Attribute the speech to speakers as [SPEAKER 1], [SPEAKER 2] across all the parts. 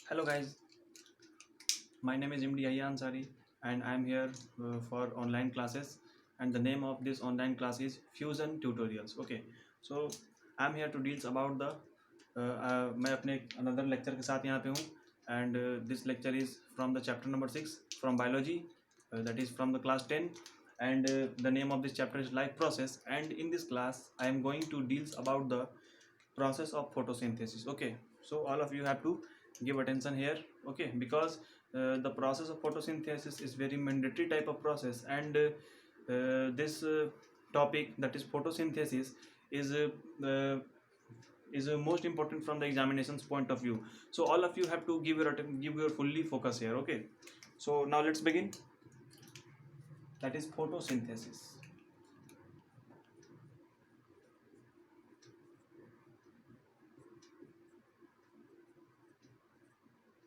[SPEAKER 1] Hello guys, my name is MD Ansari and I am here for online classes, and the name of this online class is Fusion Tutorials. Okay, so I am here to deals about the मैं अपने another lecture के साथ यहाँ पे हूँ, and this lecture is from the chapter number 6 from biology, that is from the class 10, and the name of this chapter is life process, and in this class I am going to deals about the process of photosynthesis. Okay, so all of you have to give attention here, okay, because the process of photosynthesis is very mandatory type of process, and this topic, that is photosynthesis, is uh, most important from the examinations point of view. So all of you have to give your fully focus here. Okay, so now let's begin. That is photosynthesis.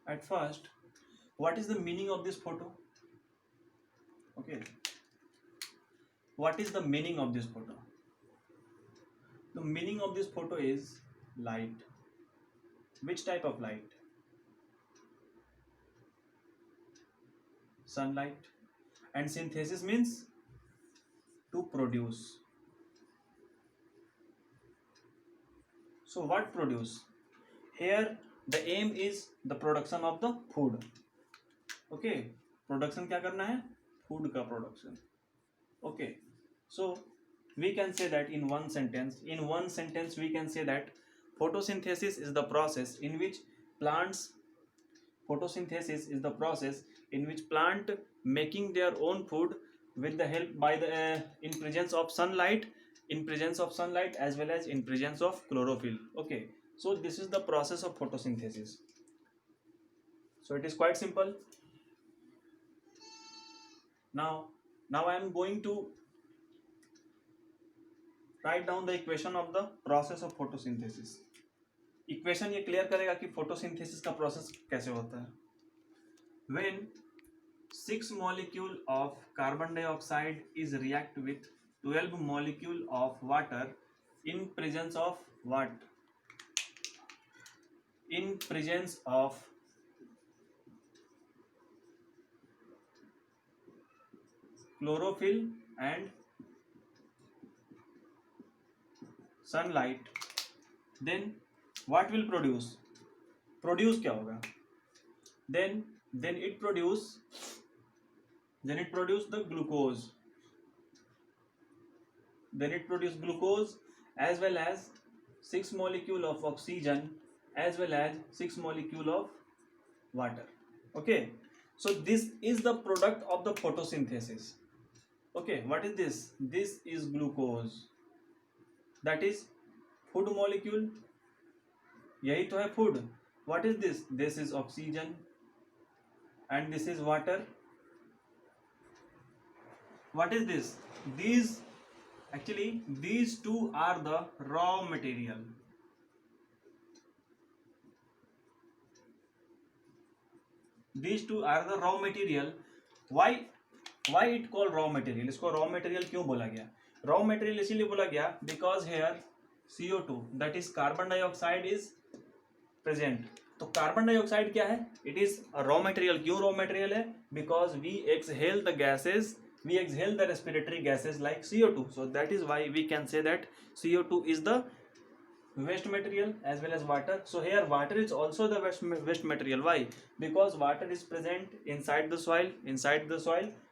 [SPEAKER 1] At first, what is the meaning of this photo? Okay, what is the meaning of this photo? The meaning of this photo is light. Which type of light? Sunlight. And synthesis means to produce. So what produce? Here the aim is the production of the food. Okay, production क्या करना है? Food का production. Okay, so we can say that in one sentence we can say that photosynthesis is the process in which plants photosynthesis is the process in which plant making their own food with the help by the in presence of sunlight, as well as in presence of chlorophyll. Okay, so this is the process of photosynthesis. So it is quite simple. Now I am going to write down the equation of the process of photosynthesis. Equation ये clear करेगा कि photosynthesis का process कैसे होता है. When 6 molecule of carbon dioxide is react with 12 molecule of water in presence of what? In presence of chlorophyll and sunlight, then what will produce? Produce क्या होगा? Then it produce the glucose. Then it produce glucose as well as 6 molecule of oxygen as well as 6 molecule of water. Okay, so this is the product of the photosynthesis. Okay, what is this? This is glucose. That is food molecule. यही तो है food. What is this? This is oxygen and this is water. What is this? These two are the raw material. These two are the raw material. Why it called raw material? इसको raw material क्यों बोला गया? Raw material इसीलिए बोला गया because here CO2, that is carbon dioxide, is present. तो carbon dioxide क्या है? It is raw material. क्यों रॉ मटेरियल है? Because we exhale the gases, we exhale the respiratory gases like CO2. So that is why we can say that CO2 is the waste material as well as water. So here water is also the waste material. Why? Because water is present inside the soil,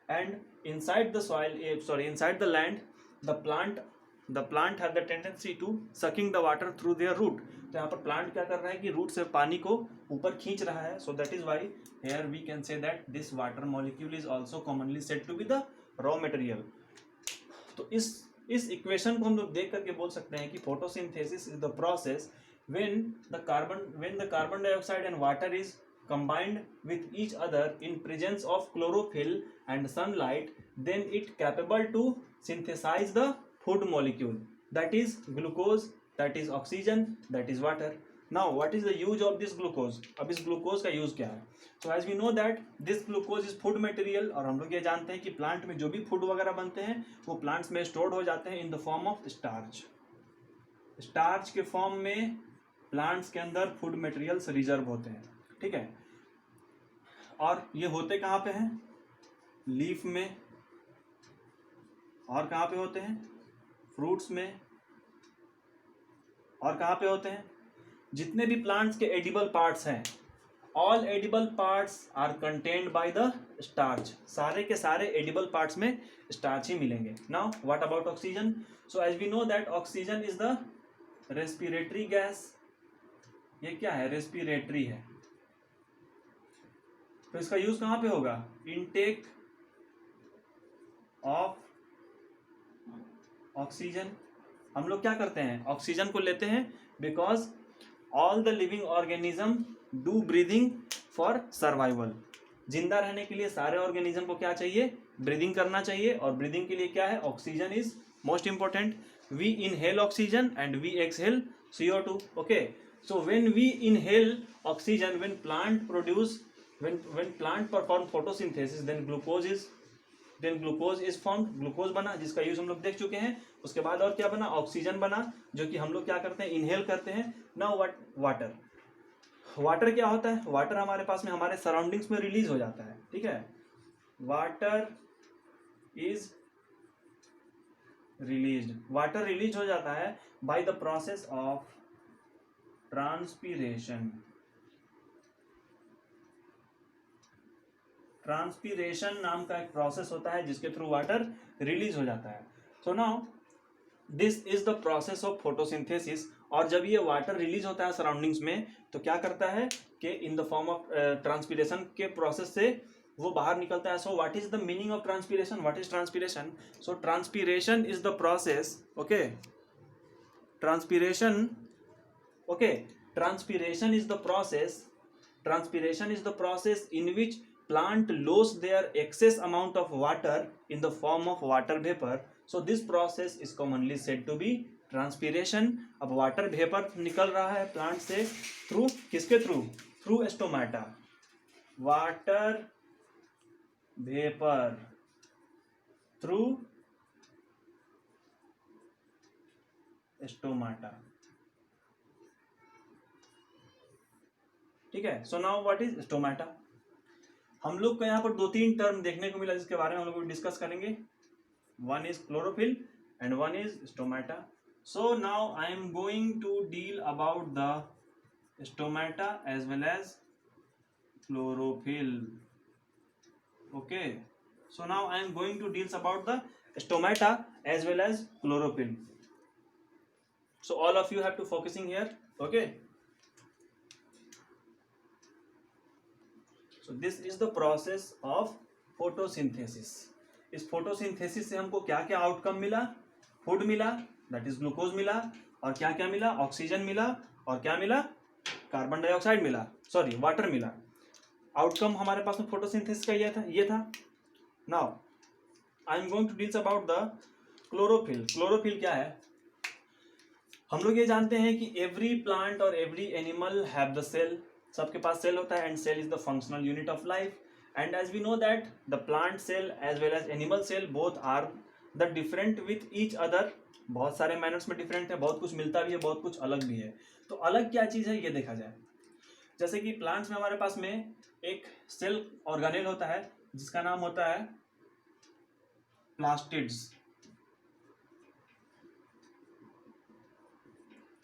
[SPEAKER 1] and inside the land, the plant have the tendency to sucking the water through their root. तो यहाँ पर plant क्या कर रहा है कि root से पानी को ऊपर खींच रहा है. So that is why here we can say that this water molecule is also commonly said to be the raw material. तो इस इक्वेशन को हम लोग देख करके बोल सकते हैं कि photosynthesis is the process when the carbon dioxide and water is combined with each other in presence of chlorophyll and sunlight, then it capable to synthesize the food molecule, that is glucose, that is oxygen, that is water. Now what is the use of this glucose? अब इस glucose का use क्या है? So as we know that this glucose is food material, और हम लोग ये जानते हैं कि प्लांट में जो भी फूड वगैरह बनते हैं वो प्लांट्स में स्टोर्ड हो जाते हैं इन द फॉर्म ऑफ स्टार्च के फॉर्म में प्लांट्स के अंदर फूड मटेरियल्स रिजर्व होते हैं. ठीक है। और ये होते कहाँ पे हैं? लीफ में। और कहाँ पे होते हैं? फ्रूट्स में। और कहाँ पे होते हैं? जितने भी प्लांट्स के एडिबल पार्ट्स हैं, all edible parts are contained by the starch. सारे के सारे एडिबल पार्ट्स में स्टार्च ही मिलेंगे। Now what about oxygen? So as we know that oxygen is the respiratory gas. ये क्या है? रेस्पिरेटरी है। तो इसका यूज कहाँ पे होगा? Intake of oxygen. हम लोग क्या करते हैं? ऑक्सीजन को लेते हैं because all the living organism do breathing for survival. जिंदा रहने के लिए सारे ऑर्गेनिज्म को क्या चाहिए? ब्रीदिंग करना चाहिए। और ब्रीदिंग के लिए क्या है? Oxygen is most important. We inhale oxygen and we exhale CO2. Okay, so when we inhale oxygen, when plant produce, when plant perform photosynthesis, then glucose is formed. Glucose बना जिसका use हम लोग देख चुके हैं। उसके बाद और क्या बना? ऑक्सीजन बना, जो कि हम लोग क्या करते हैं? इनहेल करते हैं। Now water. वाटर क्या होता है? वाटर हमारे पास में हमारे सराउंडिंग्स में रिलीज हो जाता है। ठीक है, water is released. Water release हो जाता है by the process of transpiration. Transpiration नाम का एक प्रोसेस होता है जिसके थ्रू वाटर रिलीज हो जाता है। So now this is the process of photosynthesis. और जब ये वाटर रिलीज होता है सराउंडिंग्स में तो क्या करता है कि इन द फॉर्म ऑफ ट्रांसपीरेशन के प्रोसेस से वो बाहर निकलता है। So what is the meaning of transpiration? What is transpiration? So transpiration is the process, okay, transpiration, okay, transpiration is the process in which plant lose their excess amount of water in the form of water vapor. So this process is commonly said to be transpiration. अब water vapour निकल रहा है plant से through किसके through? Through stomata. Water vapour through stomata. ठीक है। So now what is stomata? हम लोग को यहाँ पर 2-3 टर्म देखने को मिला जिसके बारे में हम लोग डिस्कस करेंगे। One is chlorophyll and one is stomata. So now I am going to deal about the stomata as well as chlorophyll. Okay, so now I am going to deals about the stomata as well as chlorophyll. So all of you have to focusing here. Okay, so this is the process of photosynthesis. इस photosynthesis से हमको क्या क्या outcome मिला? Food मिला, that is glucose मिला, और क्या क्या मिला? ऑक्सीजन मिला, और क्या मिला? कार्बन डाइऑक्साइड मिला, सॉरी वाटर मिला. आउटकम हमारे पास में फोटोसिंथेसिस का ये था. Now I am going to deals about the chlorophyll. Chlorophyll क्या है? हम लोग ये जानते हैं कि एवरी प्लांट और every animal have the cell. सबके पास सेल होता है and cell is the functional unit of life. And as we know that the plant cell as well as animal cell both are the different with each other. बहुत सारे manners में different है, बहुत कुछ मिलता भी है, बहुत कुछ अलग भी है. तो अलग क्या चीज़ है ये देखा जाए. जैसे कि प्लांट्स में हमारे पास में एक सेल ऑर्गेनेल होता है जिसका नाम होता है plastids.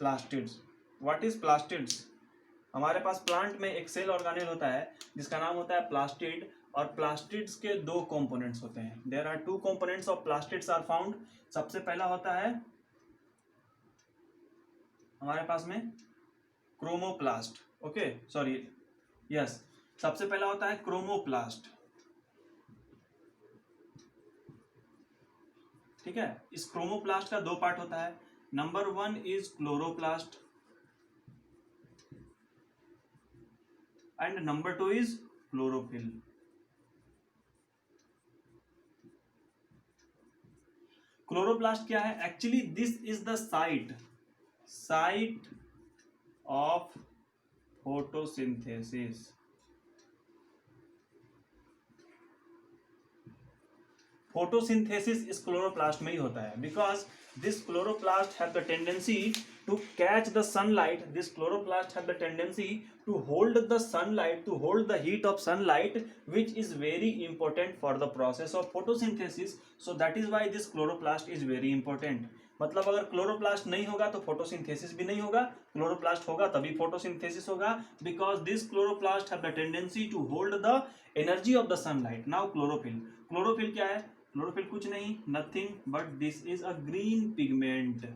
[SPEAKER 1] Plastids, what is plastids? हमारे पास प्लांट में एक सेल ऑर्गेनेल होता है जिसका नाम होता है प्लास्टिड. और प्लास्टिड्स के दो कंपोनेंट्स होते हैं. There are two components of plastids are found. सबसे पहला होता है हमारे पास में क्रोमोप्लास्ट. ओके सॉरी यस, सबसे पहला होता है क्रोमोप्लास्ट. ठीक है, इस क्रोमोप्लास्ट का दो पार्ट होता है. Number 1 is chloroplast and number 2 is chlorophyll. Chloroplast क्या है? Actually this is the site of photosynthesis. Photosynthesis इस क्लोरोप्लास्ट में ही होता है because this chloroplast have the tendency to catch the sunlight, this chloroplast have the tendency to hold the sunlight, to hold the heat of sunlight, which is very important for the process of photosynthesis. So that is why this chloroplast is very important. मतलब अगर chloroplast नहीं होगा तो photosynthesis भी नहीं होगा, chloroplast होगा तभी फोटोसिंथेसिस होगा, because this chloroplast have the tendency to hold the energy of the sunlight. Now chlorophyll, chlorophyll क्या है? क्लोरोफिल कुछ नहीं, nothing but this is a green pigment.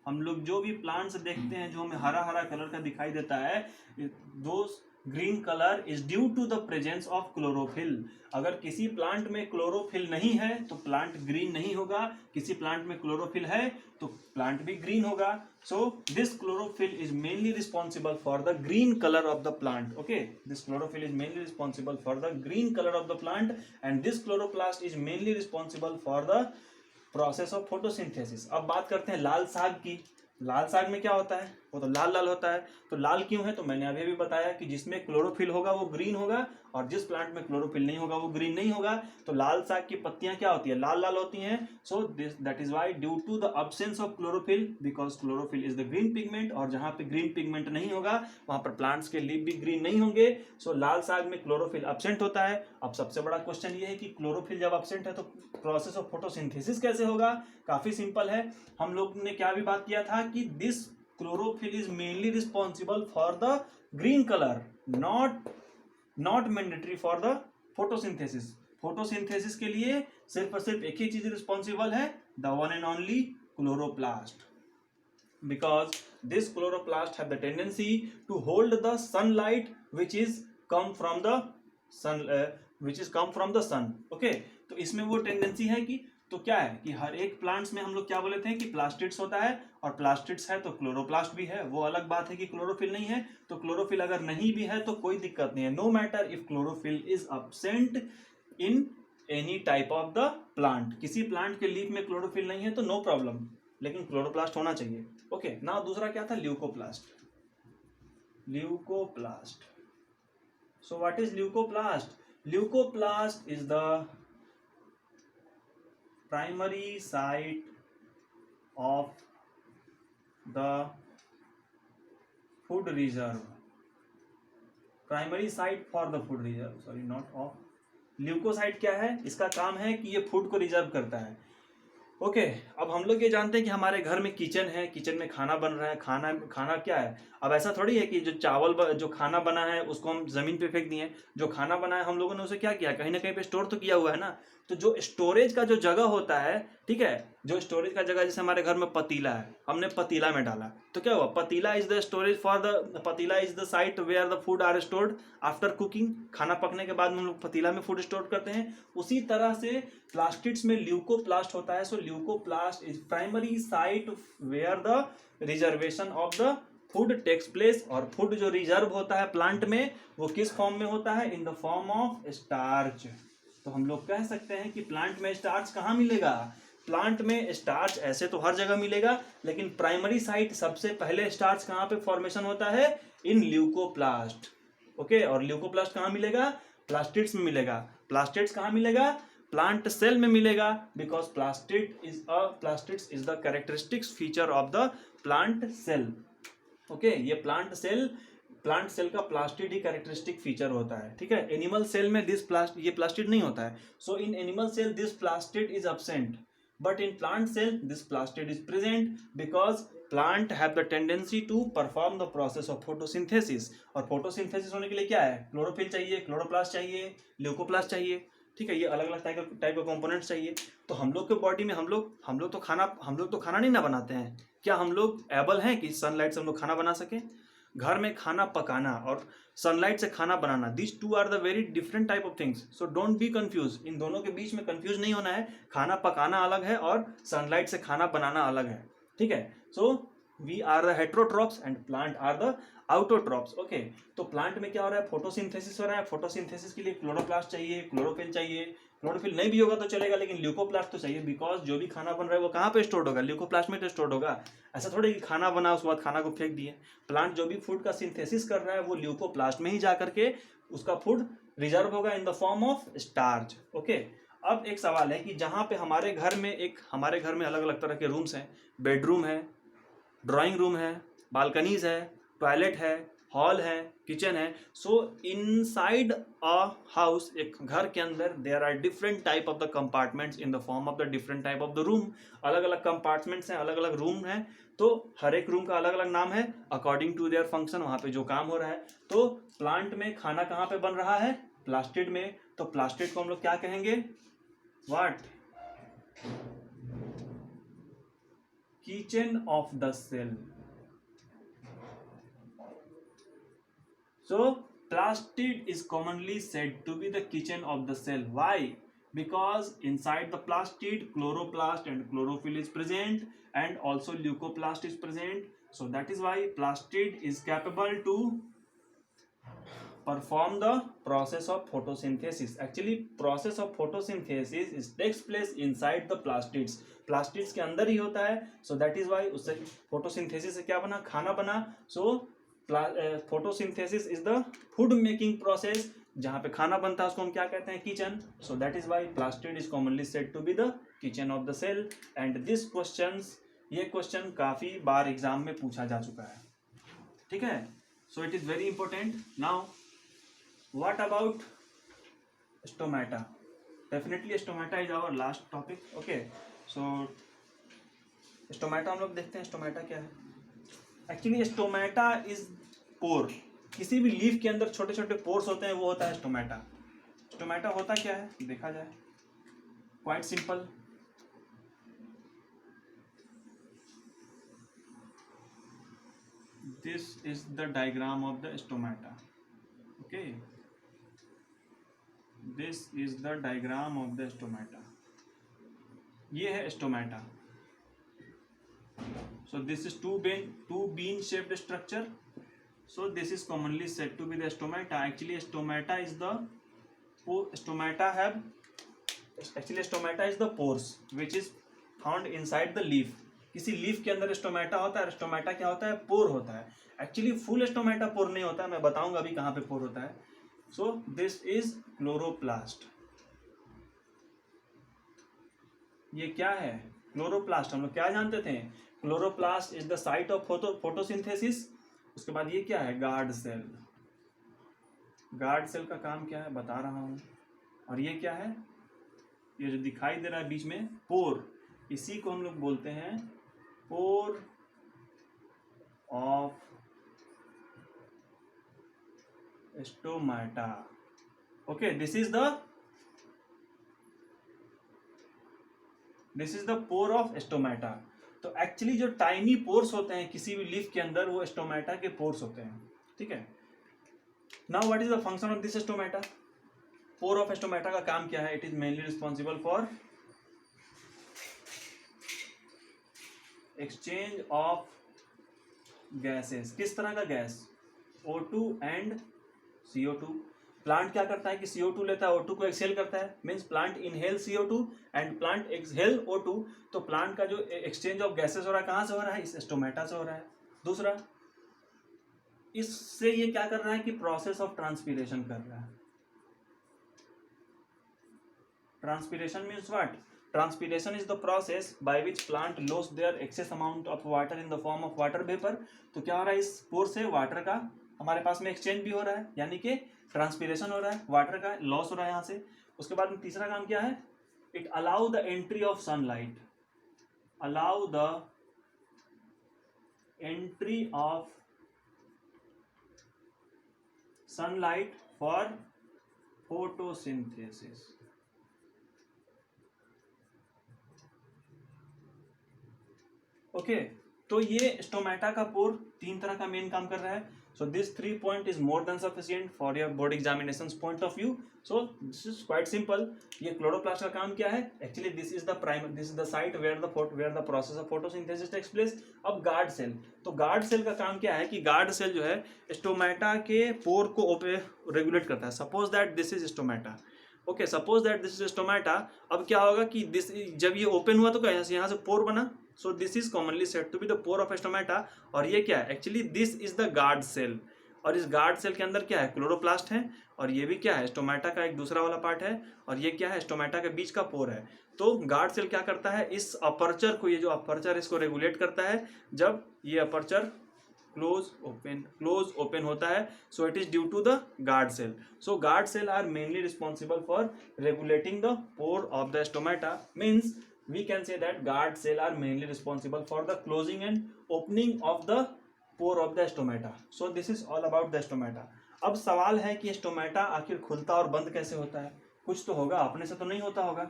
[SPEAKER 1] हम लोग जो भी प्लांट्स देखते हैं जो हमें हरा हरा कलर का दिखाई देता है, दो green colour is due to the presence of chlorophyll. अगर किसी प्लांट में क्लोरोफिल नहीं है तो प्लांट ग्रीन नहीं होगा, किसी प्लांट में क्लोरोफिल है तो प्लांट भी ग्रीन होगा. So this chlorophyll is mainly responsible for the green colour of the plant. Okay, this chlorophyll is mainly responsible for the green colour of the plant and this chloroplast is mainly responsible for the process of photosynthesis. अब बात करते हैं लाल साग की. लाल साग में क्या होता है? वो तो लाल लाल होता है. तो लाल क्यों है? तो मैंने अभी भी बताया कि जिसमें क्लोरोफिल होगा वो ग्रीन होगा और जिस प्लांट में क्लोरोफिल नहीं होगा वो ग्रीन नहीं होगा. तो लाल साग की पत्तियां क्या होती है? लाल लाल होती हैं. So this that is why due to the absence of chlorophyll, because chlorophyll is the green pigment, और जहां पे ग्रीन पिगमेंट नहीं होगा वहां पर प्लांट्स के लीफ भी ग्रीन नहीं होंगे. सो लाल साग में क्लोरोफिल अब्सेंट होता है. अब सबसे बड़ा क्वेश्चन ये है कि क्लोरोफिल जब अब्सेंट है तो प्रोसेस ऑफ फोटोसिंथेसिस कैसे होगा? काफी सिंपल है. हम लोग ने क्या भी बात किया था कि this chlorophyll is mainly responsible for the green color, not mandatory for the photosynthesis. photosynthesis के लिए सिर्फ और सिर्फ एक ही चीज रिस्पॉन्सिबल है, the one and only chloroplast, because this chloroplast have the tendency to hold the sunlight which is come from the sun. Okay, तो इसमें वो टेंडेंसी है कि, तो क्या है कि हर एक प्लांट्स में हम लोग क्या बोले थे कि प्लास्टिड्स होता है, और प्लास्टिड्स है तो क्लोरोप्लास्ट भी है. वो अलग बात है कि क्लोरोफिल नहीं है. तो क्लोरोफिल अगर नहीं भी है तो कोई दिक्कत नहीं है, no matter if chlorophyll is absent in any type of the plant. किसी प्लांट के लीफ में क्लोरोफिल नहीं है तो नो प्रॉब्लम, लेकिन क्लोरोप्लास्ट होना चाहिए. ओके, नाउ दूसरा क्या था? Leucoplast. Leucoplast. So what is leucoplast? Leucoplast is the primary site of the food reserve. Primary site for the food reserve, sorry, not of. Leucocyte क्या है? इसका काम है कि ये फूड को रिजर्व करता है. ओके, अब हम लोग ये जानते हैं कि हमारे घर में किचन है, किचन में खाना बन रहा है. खाना क्या है? अब ऐसा थोड़ी है कि जो खाना बना है उसको हम जमीन पे फेंक दिए. जो खाना बना है हम लोगों ने उसे क्या किया? कहीं ना कहीं पे स्टोर तो किया हुआ है ना. तो जो स्टोरेज का जो जगह होता है, ठीक है, जो स्टोरेज का जगह, जैसे हमारे घर में पतीला है, हमने पतीला में डाला तो क्या हुआ? Patila is the storage for the, patila is the site where the food are stored after cooking. खाना पकने के बाद हम लोग पतीला में फूड स्टोर करते हैं. उसी तरह से प्लास्टिड्स में ल्यूकोप्लास्ट होता है. So leucoplast is primary site where the reservation of the food takes place. और फूड जो रिजर्व होता है प्लांट में वो किस फॉर्म में होता है? इन द फॉर्म ऑफ स्टार्च. तो हम लोग कह सकते हैं कि प्लांट में स्टार्च कहाँ मिलेगा? प्लांट में स्टार्च ऐसे तो हर जगह मिलेगा, लेकिन प्राइमरी साइट सबसे पहले स्टार्च कहाँ पे फॉर्मेशन होता है? इन ल्यूकोप्लास्ट. ओके, और ल्यूकोप्लास्ट कहाँ मिलेगा? प्लास्टिड्स में मिलेगा. प्लास्टिड्स कहाँ मिलेगा? प्लांट सेल में मिलेगा, because plastids is the characteristics feature of the plant cell. Okay, ये प्लांट सेल का प्लास्टिड ही कैरेक्टरिस्टिक फीचर होता है. ठीक है, एनिमल सेल में ये प्लास्टिड नहीं होता है. So in animal cell this plastid is absent, but in plant cell this plastid is present, because plant have the tendency to perform the process of photosynthesis. और फोटोसिंथेसिस होने के लिए क्या है? क्लोरोफिल चाहिए, क्लोरोप्लास्ट चाहिए, ल्यूकोप्लास्ट चाहिए. ठीक है, ये अलग अलग टाइप के कंपोनेंट्स चाहिए. तो हम लोग के बॉडी में हम लोग तो खाना नहीं ना बनाते हैं. क्या हम लोग एबल हैं कि सनलाइट से हम लोग खाना बना सकें? घर में खाना पकाना और सनलाइट से खाना बनाना, this two are the very different type of things. So don't be confuse. इन दोनों के बीच में कंफ्यूज नहीं होना है. खाना पकाना अलग है और सनलाइट से खाना बनाना अलग है. ठीक है, so we are the heterotrophs and plant are the autotrophs. Okay, तो प्लांट में क्या हो रहा है? फोटोसिंथेसिस हो रहा है. फोटोसिंथेसिस के लिए क्लोरोप्लास्ट चाहिए, क्लोरोफिल चाहिए. क्लोरोफिल नहीं भी होगा तो चलेगा, लेकिन ल्यूकोप्लास्ट तो चाहिए, बिकॉज जो भी खाना बन रहा है वो कहाँ पे स्टोर्ड होगा? ल्यूकोप्लास्ट में तो स्टोर्ड होगा. ऐसा थोड़ी कि खाना बना उसके बाद खाना को फेंक दिए. प्लांट जो भी फूड का सिंथेसिस कर रहा है वो ल्यूकोप्लास्ट में ही जा करके उसका फूड रिजर्व होगा इन the form of starch. Okay, अब एक सवाल है कि जहाँ पे हमारे घर में अलग अलग तरह के रूम्स हैं. बेडरूम है, ड्राइंग रूम है, बालकनीज है, टॉयलेट है, हॉल है, किचन है. सो इनसाइड अ हाउस, एक घर के अंदर there are different type of the compartments in the form of the different type of the room. अलग अलग कंपार्टमेंट्स हैं, अलग अलग रूम हैं. तो हर एक रूम का अलग अलग नाम है अकॉर्डिंग टू देयर फंक्शन, वहां पे जो काम हो रहा है. तो प्लांट में खाना कहाँ पे बन रहा है? प्लास्टिड में. तो प्लास्टिड को हम लोग क्या कहेंगे? What? Kitchen of the cell. So plastid is commonly said to be the kitchen of the cell. Why? Because inside the plastid, chloroplast and chlorophyll is present, and also leucoplast is present. So that is why plastid is capable to perform the process of photosynthesis. Actually process of photosynthesis is takes place inside the plastids. plastids के अंदर ही होता है. So that is why उससे photosynthesis से क्या बना? खाना बना. So photosynthesis is the food making process. जहां पे खाना बनता है उसको हम क्या कहते हैं? Kitchen. So that is why plastid is commonly said to be the kitchen of the cell. And this questions, ये क्वेश्चन काफी बार एग्जाम में पूछा जा चुका है. ठीक है. So it is very important. Now what about stomata? Definitely stomata is our last topic. Okay. So stomata हम लोग देखते हैं. स्टोमेटा क्या है? Actually stomata is pore. किसी भी लीफ के अंदर छोटे छोटे पोर्स होते हैं, वो होता है स्टोमेटा. स्टोमेटा होता क्या है देखा जाए. Quite simple. This is the diagram of the stomata. Okay, this is the diagram of the stomata. ये है stomata. So this is two bean shaped structure. So this is commonly said to be the stomata. Actually stomata is the pores which is found inside the leaf. किसी leaf के अंदर stomata होता है. Stomata क्या होता है? पोर होता है. एक्चुअली फुल स्टोमेटा पोर नहीं होता है. मैं बताऊंगा अभी कहाँ पे पोर होता है. So this is chloroplast. ये क्या है? क्लोरोप्लास्ट. हम लोग क्या जानते थे? Chloroplast is the site of photosynthesis. उसके बाद ये क्या है? Guard cell. गार्ड सेल का काम क्या है बता रहा हूं. और ये क्या है? ये जो दिखाई दे रहा है बीच में, पोर. इसी को हम लोग बोलते हैं pore of stomata. Okay, this is the pore of stomata. तो एक्चुअली जो टाइनी पोर्स होते हैं किसी भी लीफ के अंदर, वो स्टोमेटा के पोर्स होते हैं. ठीक है. Now what is the function of this stomata? Pore of stomata का काम क्या है? It is mainly responsible for exchange of gases. किस तरह का gas? O2 and CO2. Plant क्या करता है कि CO2 लेता है, O2 को एक्सहेल करता है. Means plant inhale CO2 and plant exhale O2. तो प्लांट का जो एक्सचेंज ऑफ गैसेस हो रहा है कहाँ से हो रहा है? इस स्टोमेटा से हो रहा है. दूसरा, इससे ये क्या कर रहा है कि प्रोसेस ऑफ ट्रांसपीरेशन कर रहा है. Transpiration means what? Transpiration is the process by which plant loss their excess amount of water in the form of water vapour. तो क्या हो रहा है? इस पोर से वाटर का हमारे पास में एक्सचेंज भी हो रहा है, यानी कि ट्रांसपीरेशन हो रहा है, वाटर का लॉस हो रहा है यहाँ से. उसके बाद में तीसरा काम क्या है? It allow the entry of sunlight. Allow the entry of sunlight for photosynthesis. Okay. तो ये स्टोमेटा का पोर तीन तरह का मेन काम कर रहा है. So this 3 point is more than sufficient for your board examinations point of view. So this is quite simple. ये क्लोरोप्लास्ट का काम क्या है? Actually this is the site where the process of photosynthesis takes place. अब guard cell. तो guard cell का काम क्या है कि गार्ड सेल जो है स्टोमेटा के पोर को रेगुलेट करता है. Suppose that this is stomata. Okay, suppose that this is stomata. अब क्या होगा कि जब ये ओपन हुआ तो क्या यहाँ से पोर बना. So this is commonly said to be the pore of stomata. और ये क्या है? Actually this is the guard cell. और इस गार्ड सेल के अंदर क्या है? क्लोरोप्लास्ट है. और ये भी क्या है? स्टोमेटा का एक दूसरा वाला पार्ट है. और ये क्या है? स्टोमेटा के बीच का पोर है. तो गार्ड सेल क्या करता है, इस अपर्चर को, ये जो अपर्चर इसको रेगुलेट करता है जब ये अपर्चर क्लोज ओपन होता है. So it is due to the guard cell. So guard cell are mainly responsible for regulating the pore of the stomata. Means we can say that guard cell are mainly responsible for the closing and opening of the pore of the stomata. So this is all about the stomata. अब सवाल है कि stomata आखिर खुलता और बंद कैसे होता है. कुछ तो होगा, अपने से तो नहीं होता होगा.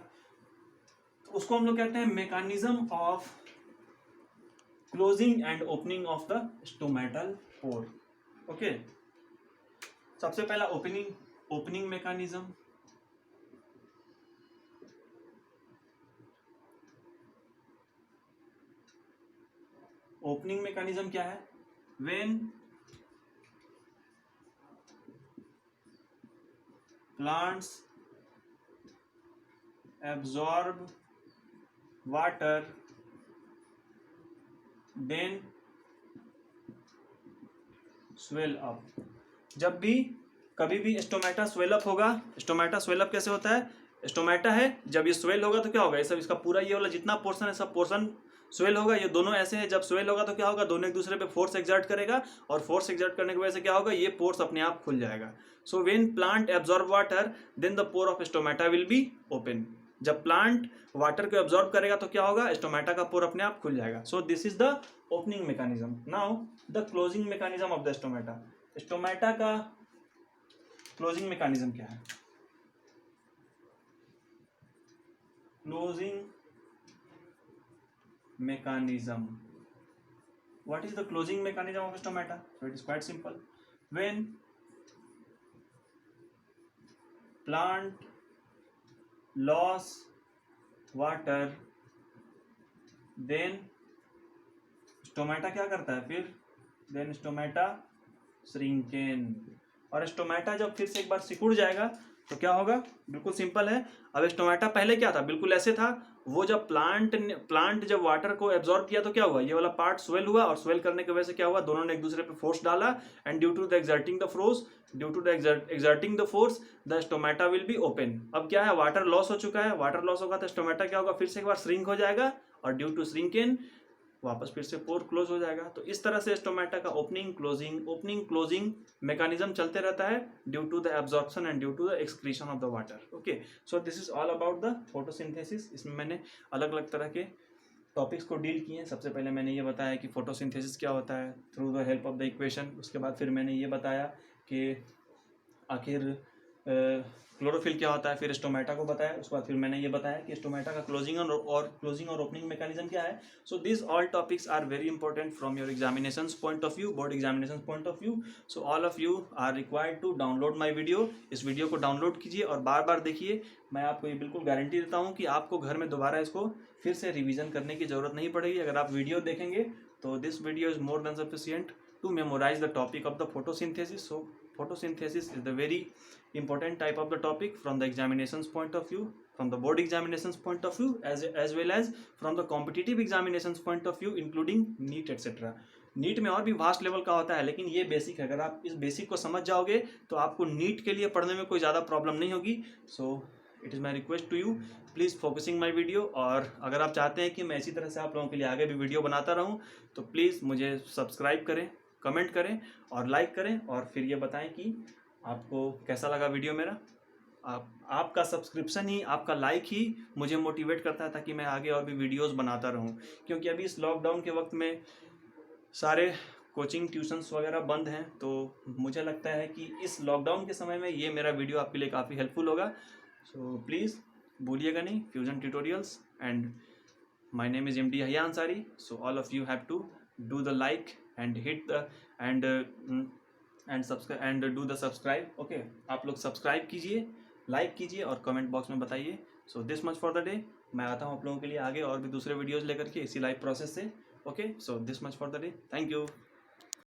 [SPEAKER 1] तो उसको हम लोग कहते हैं mechanism of closing and opening of the stomatal pore. Okay, सबसे पहला ओपनिंग मैकेनिज्म. ओपनिंग मैकेनिज्म क्या है? When plants absorb water then swell up. जब भी कभी भी स्टोमेटा स्वेल अप होगा. स्टोमेटा स्वेल अप कैसे होता है? स्टोमेटा है, जब ये स्वेल होगा तो क्या होगा, ये सब इसका पूरा ये वाला जितना पोर्शन है सब पोर्शन स्वेल होगा. ये दोनों ऐसे हैं, जब स्वेल होगा तो क्या होगा, दोनों एक दूसरे पे फोर्स एक्सर्ट करेगा और फोर्स एक्सर्ट करने की वजह से क्या होगा, ये पोर्स अपने आप खुल जाएगा. So when plant absorb water then the pore of stomata will be open. जब प्लांट वाटर को एब्जॉर्ब करेगा तो क्या होगा, स्टोमेटा का पोर अपने आप खुल जाएगा. सो this is the opening mechanism. Now the closing mechanism of the stomata. Stomata का क्लोजिंग मैकेनिज्म क्या है? Closing mechanism. What is the closing mechanism of stomata? So it is quite simple. When plant loss water, then stomata क्या करता है फिर? Then stomata shrinken. और stomata जब फिर से एक बार सिकुड़ जाएगा तो क्या होगा? बिल्कुल सिंपल है. अब स्टोमेटा पहले क्या था, बिल्कुल ऐसे था. वो जब प्लांट जब वाटर को एब्जॉर्ब किया तो क्या हुआ, ये वाला पार्ट स्वेल हुआ और स्वेल करने की वजह से क्या हुआ, दोनों ने एक दूसरे पे फोर्स डाला and due to the exerting the force the stomata will be open. अब क्या है, वाटर लॉस हो चुका है. वाटर लॉस होगा तो स्टोमेटा क्या होगा, फिर से एक बार श्रिंक हो जाएगा और ड्यू टू श्रिंकिंग वापस फिर से पोर क्लोज हो जाएगा. तो इस तरह से स्टोमेटा का ओपनिंग क्लोजिंग मैकेनिज्म चलते रहता है due to the absorption and due to the excretion of the water. Okay, so this is all about the photosynthesis. इसमें मैंने अलग अलग तरह के टॉपिक्स को डील किए. सबसे पहले मैंने ये बताया कि फोटोसिंथेसिस क्या होता है through the help of the equation. उसके बाद फिर मैंने ये बताया कि आखिर क्लोरोफिल क्या होता है, फिर स्टोमेटा को बताया. उसके बाद फिर मैंने ये बताया कि स्टोमेटा का क्लोजिंग और ओपनिंग मैकेनिज्म क्या है. So this all topics are very important from your examinations point of view, board examinations point of view. So all of you are required to download my video. इस video को download कीजिए और बार बार देखिए. मैं आपको ये बिल्कुल गारंटी देता हूँ कि आपको घर में दोबारा इसको फिर से रिविजन करने की जरूरत नहीं पड़ेगी. अगर आप वीडियो देखेंगे तो this video is more than sufficient to memorize the topic of the photosynthesis. So photosynthesis is the very important type of the topic from the examinations point of view, from the board examinations point of view, as well as from the competitive examinations point of view, including NEET etc. NEET में और भी vast level का होता है, लेकिन ये basic है. अगर आप इस बेसिक को समझ जाओगे तो आपको नीट के लिए पढ़ने में कोई ज़्यादा प्रॉब्लम नहीं होगी. So it is my request to you, please focusing my video. और अगर आप चाहते हैं कि मैं इसी तरह से आप लोगों के लिए आगे भी वीडियो बनाता रहूँ तो प्लीज़ मुझे सब्सक्राइब करें, कमेंट करें और लाइक करें. और फिर ये बताएं कि आपको कैसा लगा वीडियो मेरा. आपका सब्सक्रिप्शन ही, आपका लाइक ही मुझे मोटिवेट करता है ताकि मैं आगे और भी वीडियोस बनाता रहूं. क्योंकि अभी इस लॉकडाउन के वक्त में सारे कोचिंग ट्यूशन्स वगैरह बंद हैं, तो मुझे लगता है कि इस लॉकडाउन के समय में ये मेरा वीडियो आपके लिए काफ़ी हेल्पफुल होगा. सो प्लीज़ भूलिएगा नहीं, fusion tutorials, and my name is MD Yahya Ansari. So all of you have to do the like and hit the and subscribe and do the subscribe. Okay, आप लोग subscribe कीजिए, like कीजिए और comment box में बताइए. So this much for the day. मैं आता हूँ आप लोगों के लिए आगे और भी दूसरे वीडियोस लेकर के इसी लाइव प्रोसेस से. Okay, so this much for the day. Thank you.